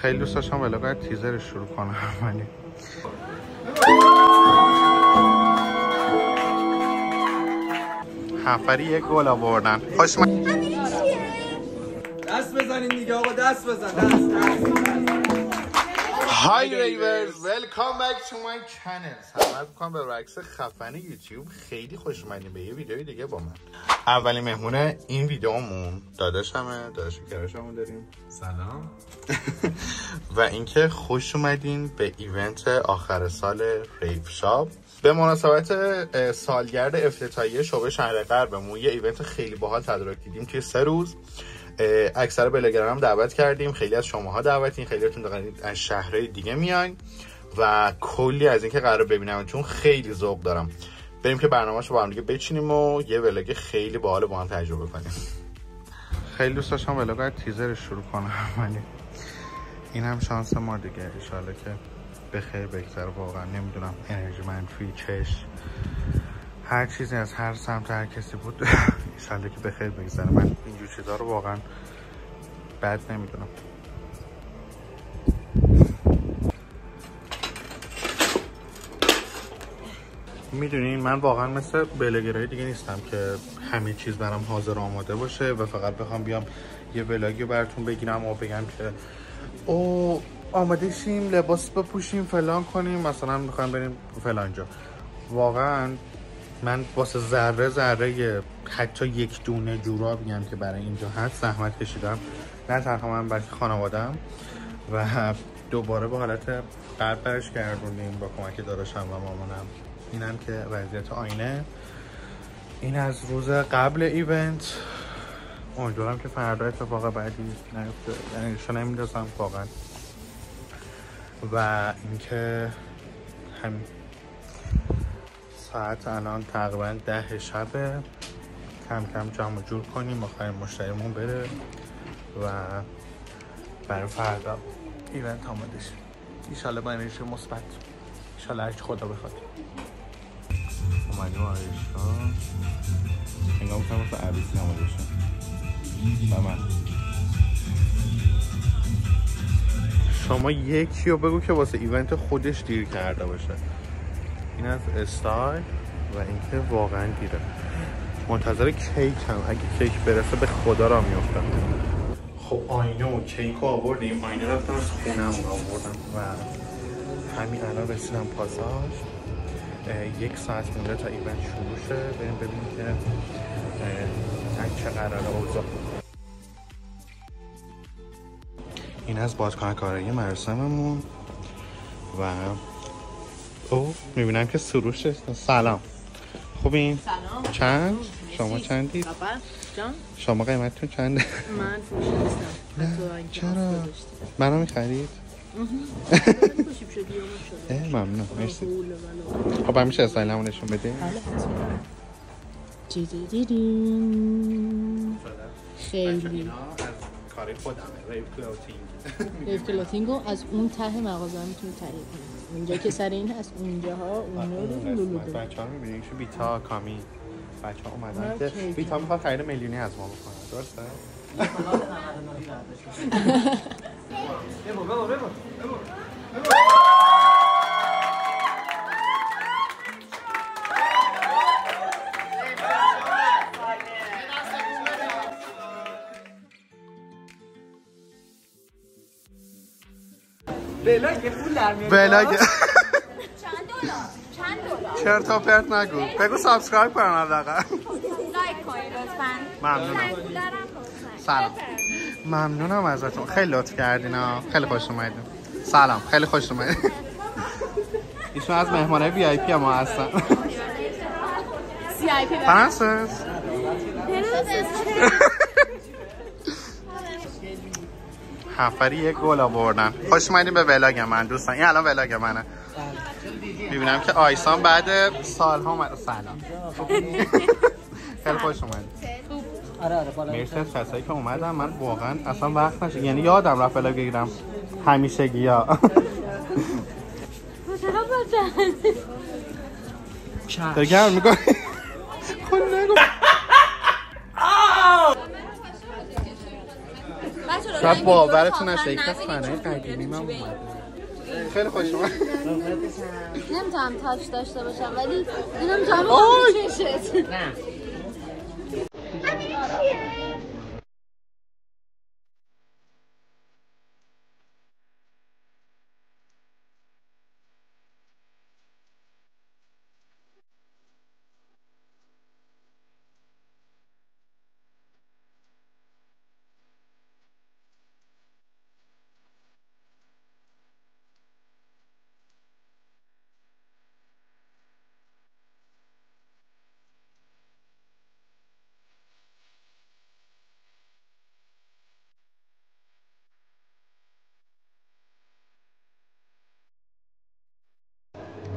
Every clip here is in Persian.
خیلی دوست داشتم ولی تیزر شروع کنم ولی حفری یک گل آوردن. خوش دست بزنین دیگه آقا، دست بزن. دست. های ریورز، ویلکام بک تو مای چنل. سلام میکنم به رکس خفن یوتیوب. خیلی خوش اومدین به یه ویدیوی دیگه با من. اولین مهمون این ویدیومون داداشمه، داداش کراشمون داریم. سلام. و اینکه خوش اومدین به ایونت آخر سال ریو شاپ به مناسبت سالگرد افتتاحیه شعبه شهر غربمون. یه ایونت خیلی باحال تدارک دیدیم توی 3 روز. اکثر بلاگران هم دعوت کردیم، خیلی از شماها دعوتین، خیلیاتون دارید از شهرهای دیگه میاین و کلی از اینکه قرار ببینمتون خیلی ذوق دارم. بریم که برنامه‌شو با هم دیگه بچینیم و یه ولاگ خیلی باحال با هم تجربه کنیم. خیلی دوست داشتم ولاگ تیزر شروع کنم ولی این هم شانس ما دیگه. ان شاءالله که به خیر بگذره. واقعا نمیدونم انرژی منفی، چش، هر چیزی از هر سمت هر کسی بود ان شاءالله که به خیر بگذره. من اینجور چیزا رو واقعا بد نمیدونم. میدونین من واقعا مثل بلاگرای دیگه نیستم که همه چیز برام حاضر آماده باشه و فقط بخوام بیام یه ولاگی براتون بگیرم و بگم که او آماده شیم، لباس بپوشیم، فلان کنیم، مثلا میخوایم بریم فلان جا. واقعا من واسه ذره حتی یک دونه جورابی هم که برای اینجا هست زحمت کشیدم، نه تنها من بلکه خانواده‌ام، و دوباره به حالت قبل برش گردونیم با کمک داداشم و مامانم. اینم که وضعیت آینه. این از روز قبل ایونت. امیدوارم که فردا اتفاق بعدی نیفته، یعنی شو نمیدازم واقعا. و اینکه همین ساعت الان تقریبا 10 شبه، کم کم جمع جور کنیم آخرین مشتریمون بره و برای فردا ایونت آماده شیم. ایشالله با انرژی مثبت، ایشالله هرچی خدا بخواد. اومدیم آرایشگاه، انگار می‌کنم واسه عروسی آماده شد. و من شما یکی رو بگو که واسه ایونت خودش دیر کرده باشه. این از استایل و اینکه واقعا دیره. منتظر کیک هم، اگه کیک برسه به خدا را میافتم. خب آینه و کیک رو آوردیم. آینه رفتم از خونم آوردم و همین الان رسیدم پاساژ. 1 ساعت مونده تا ایونت شروع شه. بریم ببینیم که چه قراره اوضاع. این از بازکنه کارایی مراسممون و میبینم که سروش. سلام، خوبین؟ سلام. چند؟ شما چندید؟ بابا جان، شما قیمتتون چنده؟ من فروش نیستم. نه چرا؟ منو میخرید؟ خوشیب شدی یا نشد؟ ممنون، مرسی. خب همیشه استایل همون نشون بدیم. خیلی کاری خودمه. ریو کلوتینگو از اون ته مغازه میتونید تهیه کنید. اونجا که سر این هست، اونجاها اون رو بچه‌ها می‌بینید که بیتا کامی بچه‌ها اومدن که بیتا می‌خواد خرید میلیونی از ما بکنه. درسته؟ بلاگ پول در میاد. بلاگ چند دلار؟ چرت و پرت نگو. بگو سابسکرایب کنن حداقل. لایک کنید لطفاً. ممنونم. سلام. ممنونم ازتون. خیلی لطف کردین ها. خیلی خوش اومدین. سلام. خیلی خوش اومدین. ایشون از مهمانای وی آی پی ما هستن. سی آی پی فرانسیس. حفری یک گل آوردن. خوش اومدین به ولاگ من دوستان. این الان ولاگ منه. میبینم که آیسان بعد سالها اومد. سلام. خیلی خوش اومدین. آره بالا. مرسی از کسایی که اومدن. من واقعا اصلا وقت نشد، یعنی یادم رفت ولاگ بگیرم. همیشگی‌ها. داری گرم میکنی؟ خود نگو. شاید باورتون نشه یک از فنای قدیمی من اومده. خیلی خوش اومد. نمیتونم تاچ داشته باشم ولی اینو میتونم چشت. نه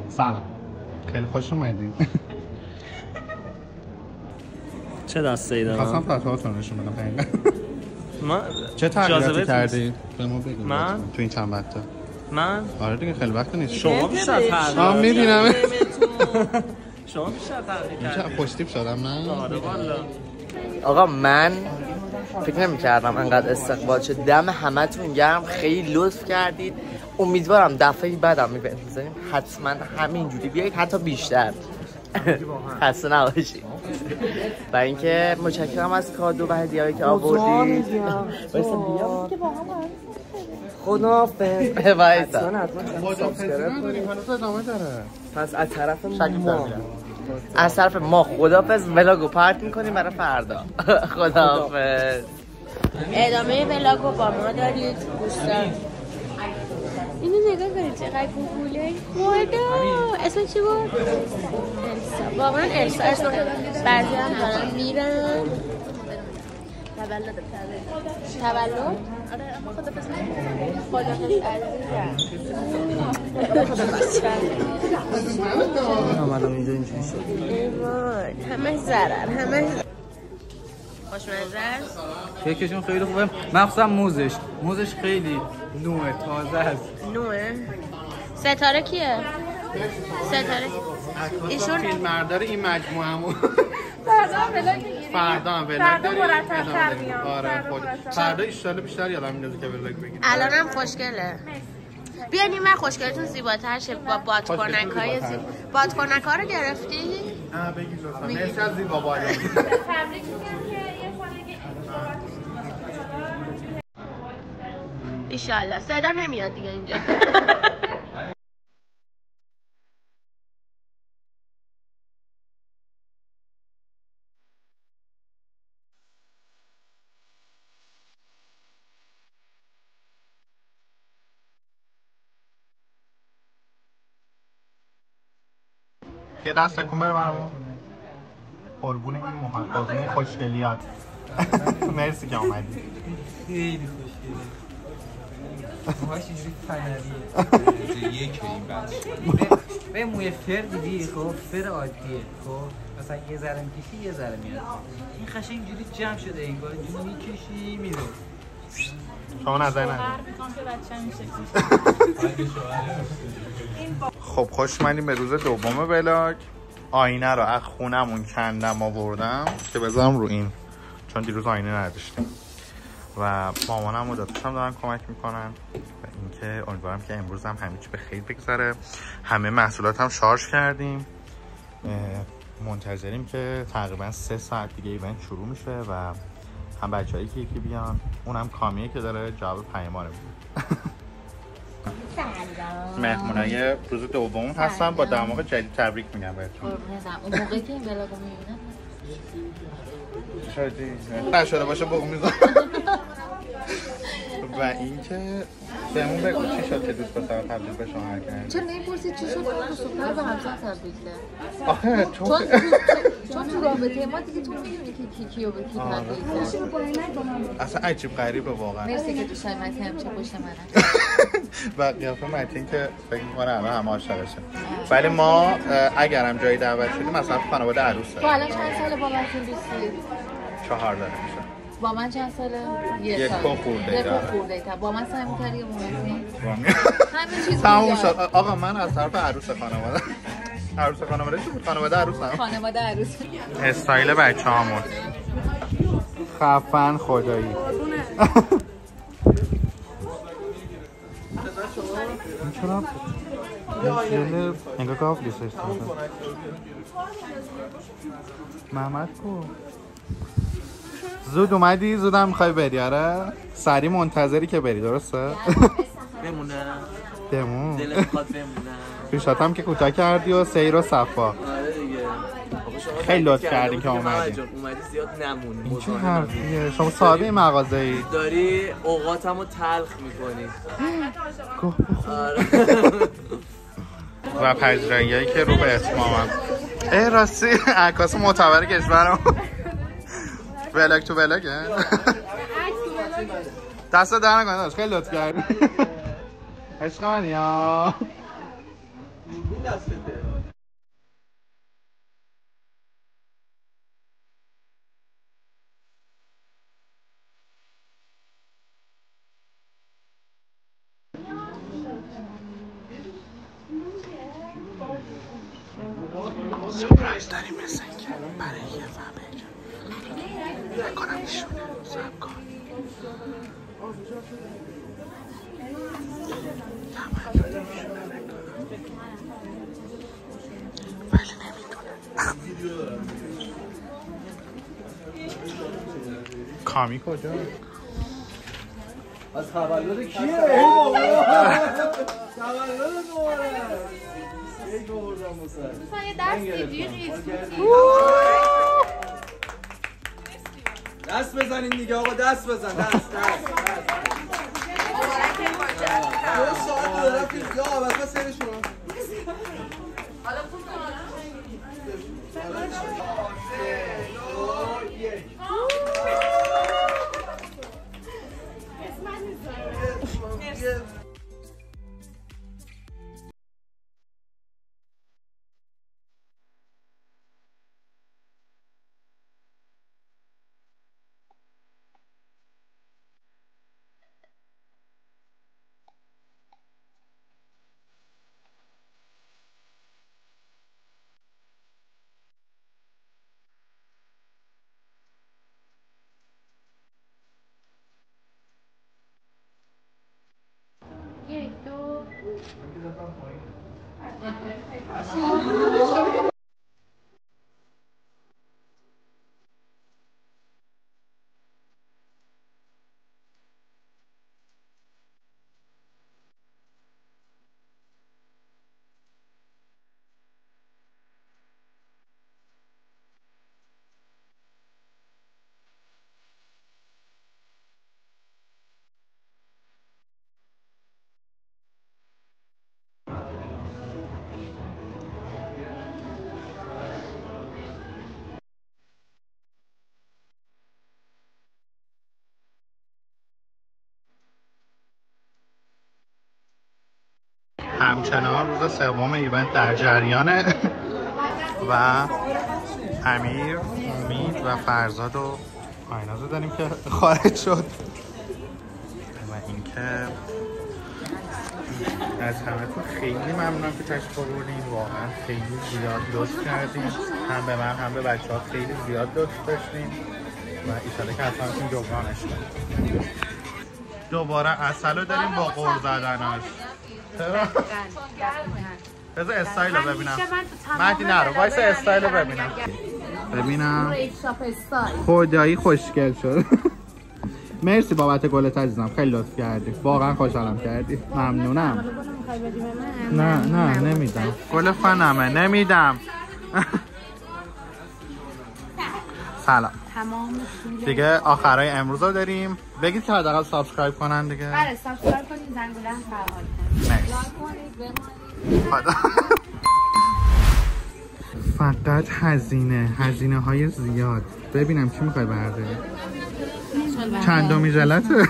سلام. خیلی خوش اومدین. چه دسته‌ای دارم؟ خواستم تاتوهاتون نشون بدم حقیقتا. ما چه تغییراتی کردید؟ به ما بگید. من؟ تو این چند وقته؟ من؟ آره دیگه خیلی وقت نیست. شما بیشتر تغییر میبینم. شما بیشتر تغییر کردید. خوشتیپ شدم نه؟ آره والا. آقا من فکر نمی‌کردم انقدر استقبال شد. دم همتون گرم، خیلی لطف کردید. امیدوارم دفعه بعدم ایونت می‌ذاریم حتما همینجوری بیایید، حتی بیشتر. خسته نباشید. و اینکه متشکرم از کادو و هدیه‌ای که آوردید. خداحافظ. وایسا. پس از طرف ما از طرف ما خداحافظ. ولاگو پارت می‌کنیم برای فردا. خداحافظ. ادامه ولاگو با ما دارید دوستان. اینو نگاه کنید چقدر کوکوله. خدا اسم چی بود؟ السا. واقعا السا اسم بعضی هم دارن میرن تولد. آره اما خدافظ همه ضرر همه خوشمزه است. کیکشون خیلی خوبه، مخصوصا موزش خیلی نوعه، تازه است. نوعه؟ ستاره کیه؟ ستاره ایشون فیلمبردار این مجموعه‌مون. فردا هم ولاگ داریم. آره فردا ان شاءالله بیشتر یادم میندازه که ولاگ بگیم. الانم خوشگله. بیاین این خوشگلتون زیباتر شه با بادکنک‌های بادکنک‌ها رو گرفتی؟ نه بگید لطفا. مرسی از زیبا بالا. تبریک میگم که یه خورده ایشالله. صدا نمیاد دیگه اینجا. یه دست تکون بده برام. قربون این محبت خوشگلیات. مرسی که اومدی. خیلی خوشگله. موهاش اینجوری فنریه. یک این بچه. به موی فر دیدی خب فر عادیه. خب مثلا یه ذره میکشی یه ذره میاد. این قشنگ اینجوری جمع شده انگار اینجوری میکشی میره. شما نظر ندید. خب خوش اومدیم به روز دوم ولاگ. آینه رو از خونمون کندم آوردم که بذارم رو این، چون دیروز آینه نداشتیم و مامانم و داداشم دارن کمک میکنن و اینکه امیدوارم که امروز هم همه چی به خیر بگذره. همه محصولات هم شارژ کردیم، منتظریم که تقریبا 3 ساعت دیگه ایونت شروع میشه و هم بچه‌ای که یکی بیان، اونم کامیه که داره جواب پیما رو میده. مهمونای روز دوم هستم، با دماغ جدید تبریک میگم بهتون. اون موقعی که این ولاگو میبینم شدی نشده باشه بگو میزن. و اینکه بهمون بگو چی شد که دوست پسر تبدیل به شوهر کرد؟ چرا نمی‌پرسید چی شد که دوست پسر به همسر تبدیل کرد؟ آخه چون تو رابطه ما دیگه تو میدونی که کیو به کی تبدیل کرد. اصلا عجیب غریبه واقعا. مرسی که دوستای متین همیشه پشت منن. و قیافه متین که فکر می‌کنه الان همه عاشقشه. ولی ما اگرم جایی دعوت شدیم مثلا خانواده عروسه. تو الان چند ساله با متین دوستی؟ 4 داره میشه. با من چند ساله؟ یک خورده تا. با من سعی کردی مهمی؟ همه چیز تموم شد. آقا من از طرف عروس خانواده. عروس خانواده چی بود؟ خانواده عروس هم؟ خانواده عروس. استایل بچه‌هامون. خفن خدایی. این چرا؟ جل انگار گاف لیسش داده محمد کو زود اومدی؟ زود هم میخوای بری؟ آره؟ سریع منتظری که بری درسته؟ بمونم بمون دلم میخواد بمونم پیشات هم که کوتاه کردی و سیر و صفا آره دیگه خیلی لطف کردی که اومدی اومدی زیاد نمونی این چه حرفیه؟ شما صاحب این مغازه ای؟ داری اوقاتمو تلخ میکنی آره و پذیرایی هایی که رو به اتمامم راستی عکاس معتبر کشورم ولاگ تو ولاگه دست در نکنه خیلی لطف کردی عشق منی ها سورپرایز داریم مثل اینکه برای یه فبیج نکنم ایشونه سب کن ولی نمیدونه کامی کجا؟ از تولد کیه؟ تولد مبارک یک آوردم دوستان یه دست بگیرید دست بزنین دیگه آقا دست بزن دست دو ساعت داره رفتیم یا عوض بس سرشون حالا همچنان روز سوم ایونت در جریانه و امیر، امید و فرزاد و آینازو داریم که خارج شد و اینکه از همتون خیلی ممنونم که تشریف آوردین. واقعا خیلی زیاد لطف کردین، هم به من هم به بچه‌ها خیلی زیاد لطف داشتین و ایشالا که اصلا این جبرانش کنیم. دوباره عسل رو داریم با قور زدناش. بذار استایل رو ببینم. مهدی نرو وایسا استایل رو ببینم. خدایی خوشگل شد. مرسی بابت گلت عزیزم، خیلی لطف کردی، واقعا خوشحالم کردی، ممنونم. نه نمیدم، گل فنمه نمیدم. سلام. دیگه آخرای امروز رو داریم، بگید که حداقل سابسکرایب کنن دیگه. بله سابسکرایب کنید، زنگوله هم فعال کنید، لایک کنید، بمونید. فقط هزینه های زیاد. ببینم چی میخوای برداری؟ چندمی جلته؟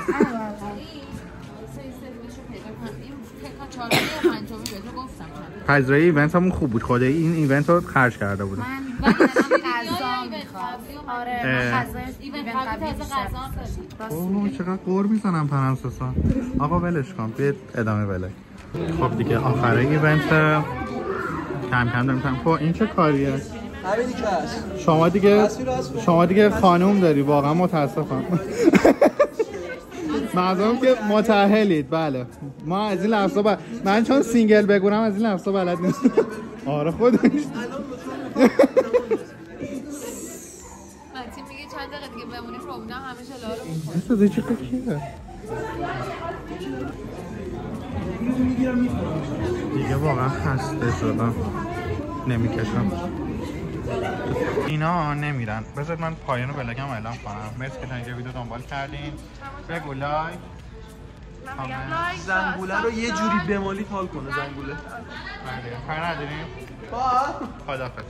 پذیرایی ایونت همون خوب بود، خدایی این ایونت رو خرج کرده بودم. من غذا میخوام. آره من غذا ایونت قبلی بیشتر. چقدر قور میزنم پرنسسا. آقا ولش کن، بیاید ادامه بله. خب دیگه آخره ایونت کم کم داریم. خب این چه کاریه؟ همینی که هست. شما دیگه خانوم داری، واقعا متاسفم. معظم که متأهلید. بله ما از این لفظا من چون سینگل بگورم از این لفظا بلد نیستم. آره خودش تیم میگه چند دقیقه دیگه بمونیم روبینا همیشه لارو میخوره. صدای چه کیه؟ دیگه واقعا خسته شدم نمیکشم. اینا نمیرن. بذار من پایان رو بلگم اعلام کنم. مرسی که تا اینجا ویدیو دنبال کردین. بگو لایک. زنگوله رو یه جوری بمالی حال کنه زنگوله. کار نداریم. خداحافظ.